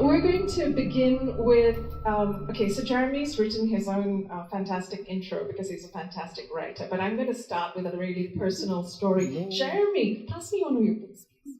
We're going to begin with, so Jeremy's written his own fantastic intro because he's a fantastic writer, but I'm going to start with a really personal story. Jeremy, pass me on your books, please.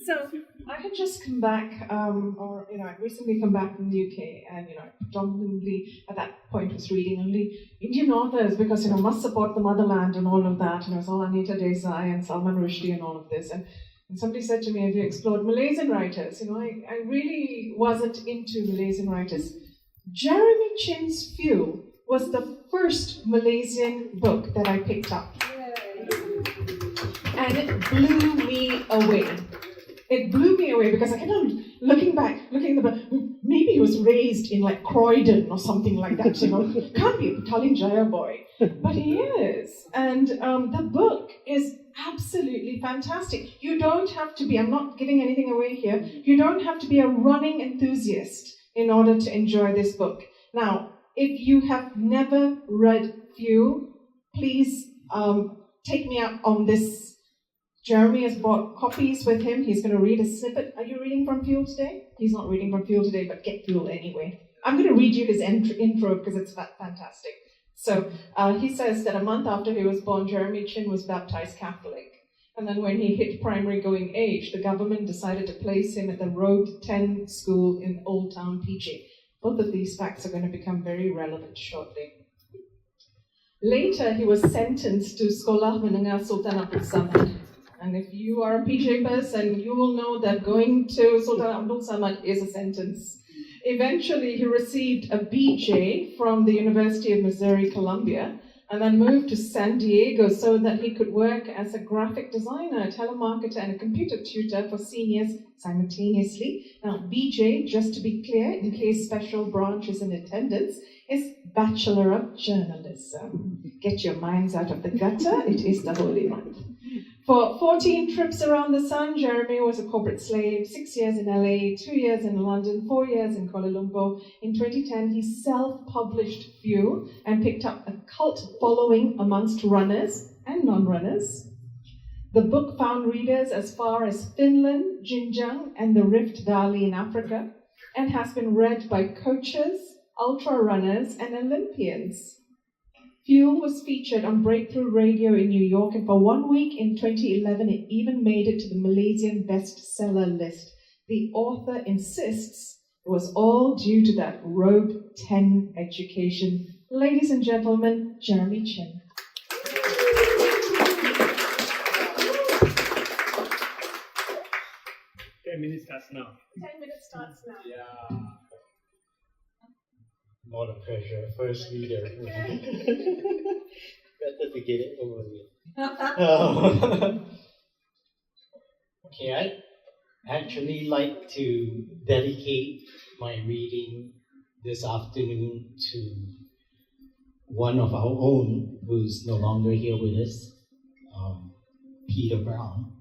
So I had just come back, I'd recently come back from the UK, and predominantly at that point was reading only Indian authors because must support the motherland and all of that, and it was all Anita Desai and Salman Rushdie and all of this, and somebody said to me, "Have you explored Malaysian writers?" I really wasn't into Malaysian writers. Jeremy Chin's Fuel was the first Malaysian book that I picked up, and it blew me away. It blew me away because I kept on looking at the book. Maybe he was raised in like Croydon or something like that, Can't be a Kalinjaya boy. But he is. And the book is absolutely fantastic. You don't have to be, I'm not giving anything away here, you don't have to be a running enthusiast in order to enjoy this book. Now, if you have never read Fuel, please take me up on this. Jeremy has brought copies with him. He's going to read a snippet. Are you reading from Fuel today? He's not reading from Fuel today, but get Fuel anyway. I'm going to read you his intro because it's fantastic. So he says that a month after he was born, Jeremy Chin was baptized Catholic. And then when he hit primary going age, the government decided to place him at the Road 10 school in Old Town, PJ. Both of these facts are going to become very relevant shortly. Later, he was sentenced to Sekolah Menengah Sultan Abdul Samad. And if you are a PJ person, you will know that going to Sultan Abdul Samad is a sentence. Eventually, he received a BJ from the University of Missouri, Columbia, and then moved to San Diego so that he could work as a graphic designer, a telemarketer, and a computer tutor for seniors simultaneously. Now, BJ, just to be clear, in case Special Branch is in attendance, is Bachelor of Journalism. Get your minds out of the gutter, it is the holy month. For 14 trips around the sun, Jeremy was a corporate slave, 6 years in LA, 2 years in London, 4 years in Kuala Lumpur. In 2010, he self-published Fuel and picked up a cult following amongst runners and non-runners. The book found readers as far as Finland, Xinjiang, and the Rift Valley in Africa, and has been read by coaches, ultra-runners, and Olympians. Fuel was featured on Breakthrough Radio in New York, and for 1 week in 2011, it even made it to the Malaysian bestseller list. The author insists it was all due to that Road 10 education. Ladies and gentlemen, Jeremy Chin. 10 minutes starts now. 10 minutes starts now. Yeah. Not a pressure. First reader. Better to get it over with. Okay, I'd actually like to dedicate my reading this afternoon to one of our own who's no longer here with us, Peter Brown.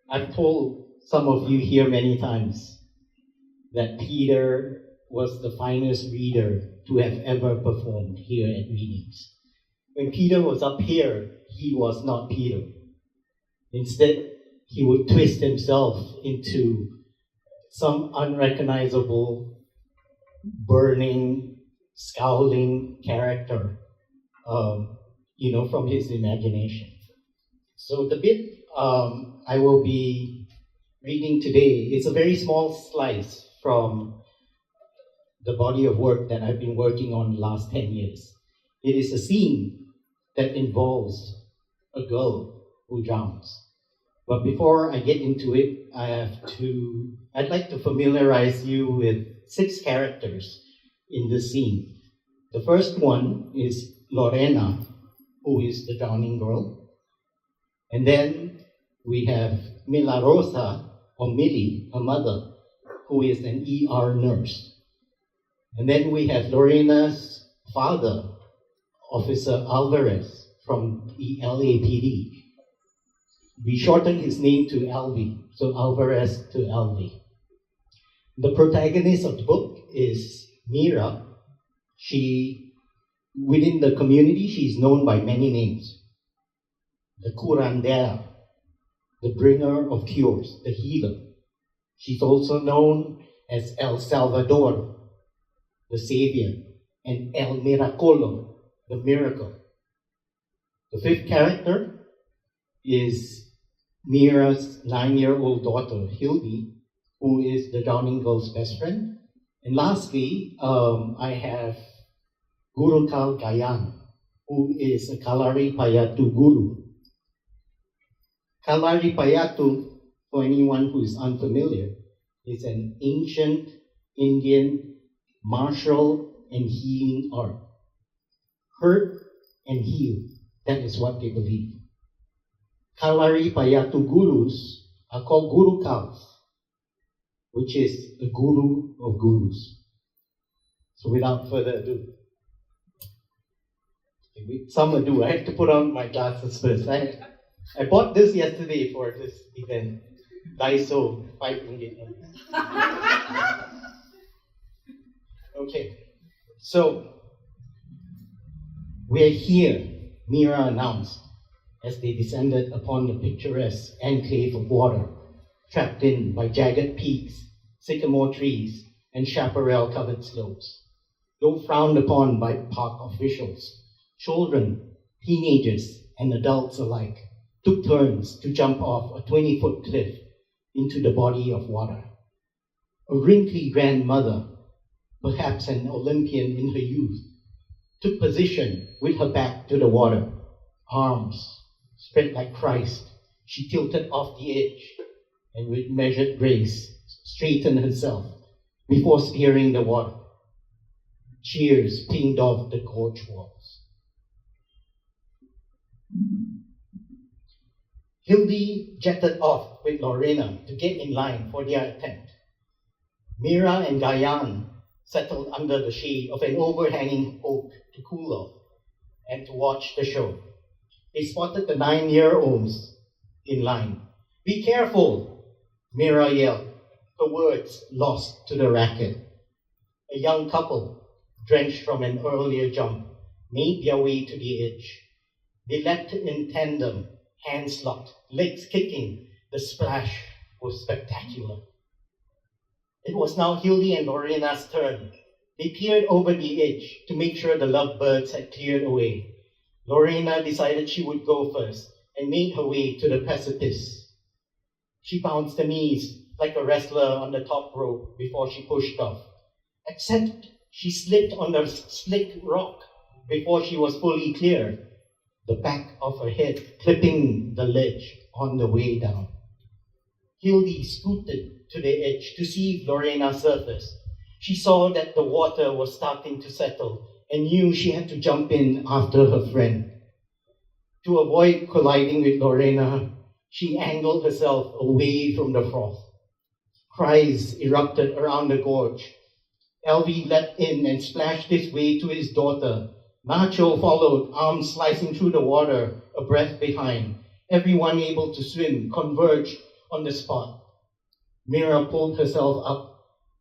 I've told some of you here many times that Peter was the finest reader to have ever performed here at Readings. When Peter was up here, he was not Peter. Instead, he would twist himself into some unrecognizable, burning, scowling character, from his imagination. So the bit I will be reading today is a very small slice from the body of work that I've been working on the last 10 years. It is a scene that involves a girl who drowns. But before I get into it, I'd like to familiarize you with 6 characters in this scene. The first one is Lorena, who is the drowning girl. And then we have Milarosa, or Millie, her mother, who is an ER nurse. And then we have Lorena's father, Officer Alvarez, from the LAPD. We shorten his name to Alvy, so Alvarez to Alvy. The protagonist of the book is Mira. Within the community, she's known by many names. the curandera, the bringer of cures, the healer. She's also known as El Salvador, the savior, and El Miracolo, the miracle. The fifth character is Mira's 9-year-old daughter, Hildy, who is the drowning girl's best friend. And lastly, I have Guru Kal Gayan, who is a Kalari Payatu guru. Kalari Payatu, for anyone who is unfamiliar, is an ancient Indian martial and healing art. Hurt and heal, that is what they believe. Kalari Payatu gurus are called Guru Kals, which is the guru of gurus. So without further ado, with some ado, I have to put on my glasses first. I bought this yesterday for this event. Daiso, 5 ringgit. Okay, so we're here, Mira announced, as they descended upon the picturesque enclave of water, trapped in by jagged peaks, sycamore trees, and chaparral-covered slopes. Though frowned upon by park officials, children, teenagers, and adults alike took turns to jump off a 20-foot cliff into the body of water. A wrinkly grandmother, perhaps an Olympian in her youth, took position with her back to the water, arms spread like Christ. She tilted off the edge and with measured grace straightened herself before spearing the water. Cheers pinged off the gorge walls. Hildy jetted off with Lorena to get in line for their attempt. Mira and Gayan settled under the shade of an overhanging oak to cool off and to watch the show. They spotted the 9-year-olds in line. "Be careful," Mira yelled, her words lost to the racket. A young couple, drenched from an earlier jump, made their way to the edge. They leapt in tandem, hands locked, legs kicking. The splash was spectacular. It was now Hildy and Lorena's turn. They peered over the edge to make sure the lovebirds had cleared away. Lorena decided she would go first and made her way to the precipice. She bounced her knees like a wrestler on the top rope before she pushed off. Except she slipped on the slick rock before she was fully clear, the back of her head clipping the ledge on the way down. Hildy scooted to the edge to see if Lorena surfaced. She saw that the water was starting to settle and knew she had to jump in after her friend. To avoid colliding with Lorena, she angled herself away from the froth. Cries erupted around the gorge. Elvie leapt in and splashed his way to his daughter. Nacho followed, arms slicing through the water, a breath behind. Everyone able to swim converged on the spot. Mira pulled herself up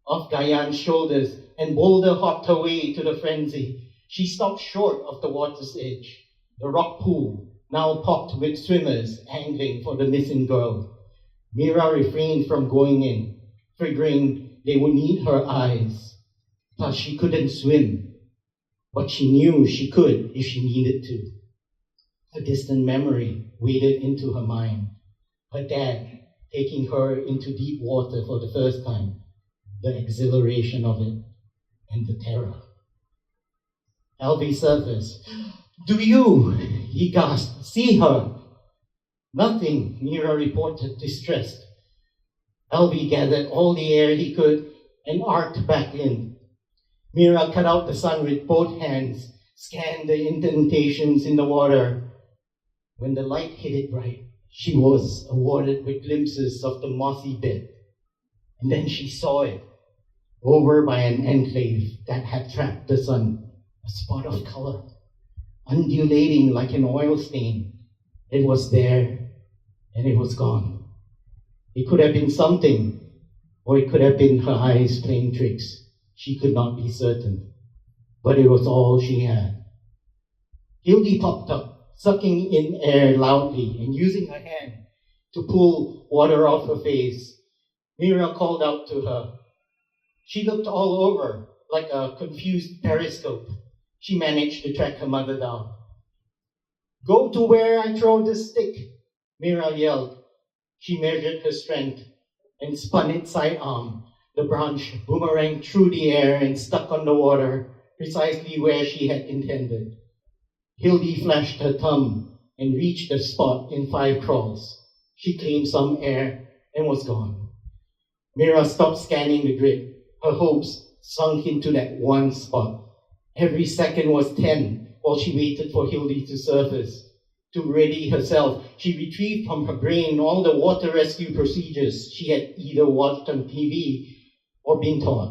off Gayan's shoulders and boulder hopped her way to the frenzy. She stopped short of the water's edge. The rock pool, now popped with swimmers angling for the missing girl. Mira refrained from going in, figuring they would need her eyes. Plus, she couldn't swim, but she knew she could if she needed to. A distant memory waded into her mind. Her dad taking her into deep water for the first time, the exhilaration of it, and the terror. Elvie surfaced. "Do you?" he gasped. "See her?" "Nothing," Mira reported, distressed. Elvie gathered all the air he could and arced back in. Mira cut out the sun with both hands, scanned the indentations in the water. When the light hit it bright, she was awarded with glimpses of the mossy bed. And then she saw it, over by an enclave that had trapped the sun, a spot of color, undulating like an oil stain. It was there, and it was gone. It could have been something, or it could have been her eyes playing tricks. She could not be certain, but it was all she had. Hildy popped up, sucking in air loudly and using her hand to pull water off her face. Mira called out to her. She looked all over like a confused periscope. She managed to track her mother down. "Go to where I throw this stick," Mira yelled. She measured her strength and spun its sidearm. The branch boomeranged through the air and stuck on the water, precisely where she had intended. Hildy flashed her thumb and reached the spot in 5 crawls. She claimed some air and was gone. Mira stopped scanning the grid. Her hopes sunk into that one spot. Every second was 10 while she waited for Hildy to surface. To ready herself, she retrieved from her brain all the water rescue procedures she had either watched on TV or been taught.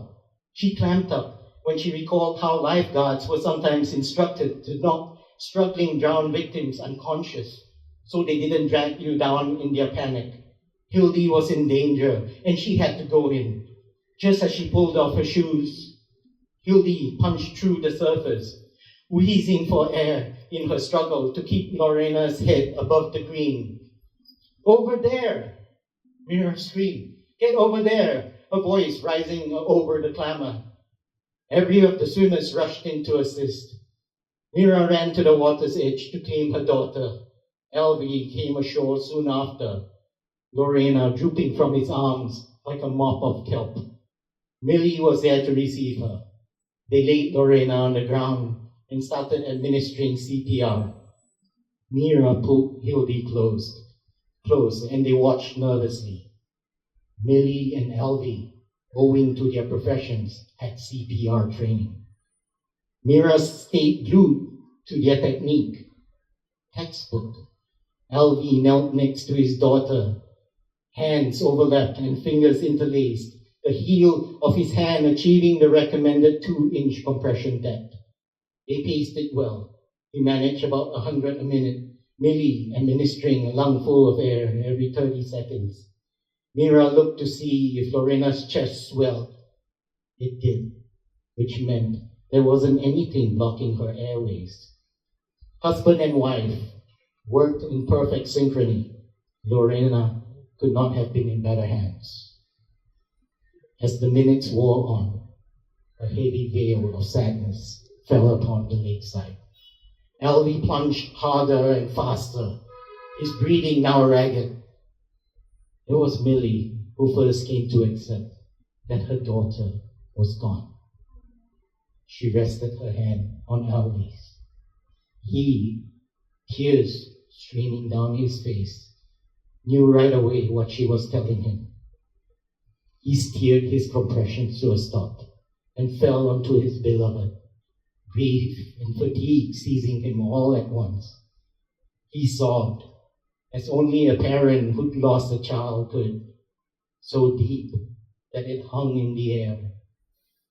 She clamped up when she recalled how lifeguards were sometimes instructed to knock struggling drowned victims unconscious so they didn't drag you down in their panic. Hildy was in danger and she had to go in. Just as she pulled off her shoes, Hildy punched through the surface, wheezing for air in her struggle to keep Lorena's head above the green. "Over there!" Mira screamed. "Get over there!" A voice rising over the clamor. Every of the swimmers rushed in to assist. Mira ran to the water's edge to claim her daughter. Elvie came ashore soon after, Lorena drooping from his arms like a mop of kelp. Millie was there to receive her. They laid Lorena on the ground and started administering CPR. Mira pulled Hildy close, and they watched nervously. Millie and Elvie, owing to their professions, had CPR training. Mira stayed glued to their technique. Textbook. Elvie knelt next to his daughter, hands overlapped and fingers interlaced, the heel of his hand achieving the recommended 2-inch compression depth. They paced it well. He managed about 100 a minute, Millie administering a lungful of air every 30 seconds. Mira looked to see if Lorena's chest swelled. It did, which meant there wasn't anything blocking her airways. Husband and wife worked in perfect synchrony. Lorena could not have been in better hands. As the minutes wore on, a heavy veil of sadness fell upon the lakeside. Elvie plunged harder and faster, his breathing now ragged. It was Millie who first came to accept that her daughter was gone. She rested her hand on Elvie's. He, tears streaming down his face, knew right away what she was telling him. He steered his compression to a stop and fell onto his beloved, grief and fatigue seizing him all at once. He sobbed, as only a parent who'd lost a child could, so deep that it hung in the air,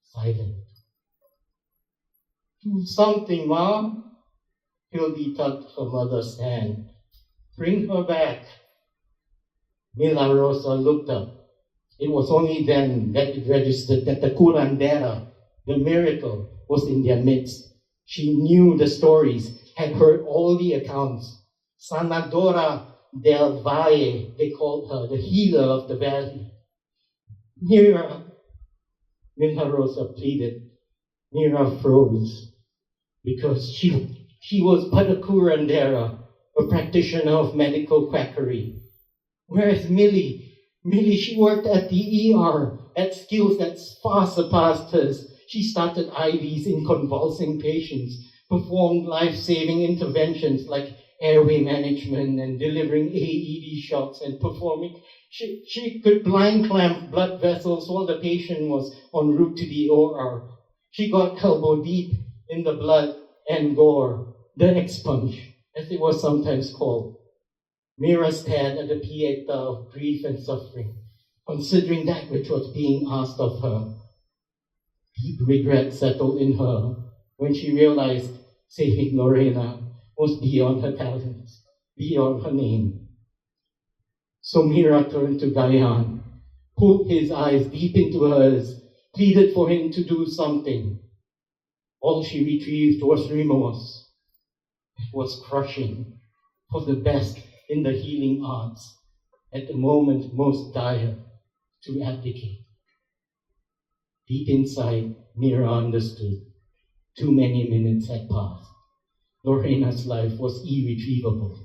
silent. "Do something, Mom." Hildy tugged her mother's hand. "Bring her back." Mila Rosa looked up. It was only then that it registered that the curandera, the miracle, was in their midst. She knew the stories, had heard all the accounts. Sanadora del Valle, they called her, the healer of the valley. "Mira," Mila Rosa pleaded. Mira froze, because she was but a curandera, a practitioner of medical quackery. Whereas Millie, she worked at the ER, at skills that far surpassed hers. She started IVs in convulsing patients, performed life-saving interventions like airway management and delivering AED shots and performing. She could blind clamp blood vessels while the patient was en route to the OR. She got elbow deep in the blood and gore, the expunge, as it was sometimes called. Mira stared at the pieta of grief and suffering, considering that which was being asked of her. Deep regret settled in her when she realized saving Lorena was beyond her talents, beyond her name. So Mira turned to Gayan, pulled his eyes deep into hers, pleaded for him to do something. All she retrieved was remorse. It was crushing for the best in the healing arts at the moment most dire to abdicate. Deep inside, Mira understood. Too many minutes had passed. Lorena's life was irretrievable.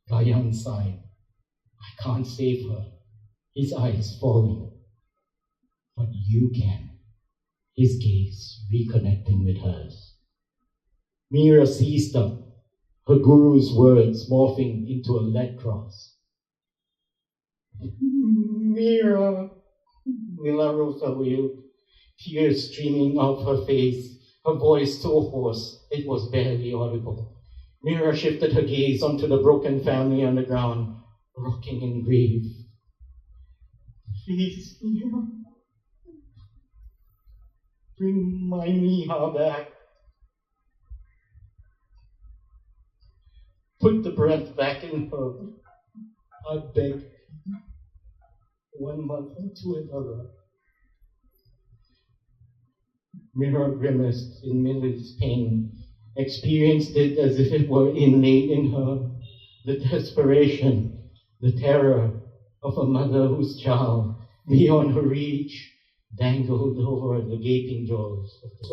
Gayan sighed. I can't save her. His eyes falling. But you can. His gaze reconnecting with hers. Mira seized up, her guru's words morphing into a lead cross. Mira, Mila Rosa wailed, tears streaming off her face, her voice so hoarse it was barely audible. Mira shifted her gaze onto the broken family on the ground, rocking in grief. Please, Mira, bring my Miha back. Put the breath back in her. I beg. One mother to another. Mira grimaced in Millie's pain, experienced it as if it were innate in her. The desperation, the terror of a mother whose child, beyond her reach, dangled over the gaping jaws of the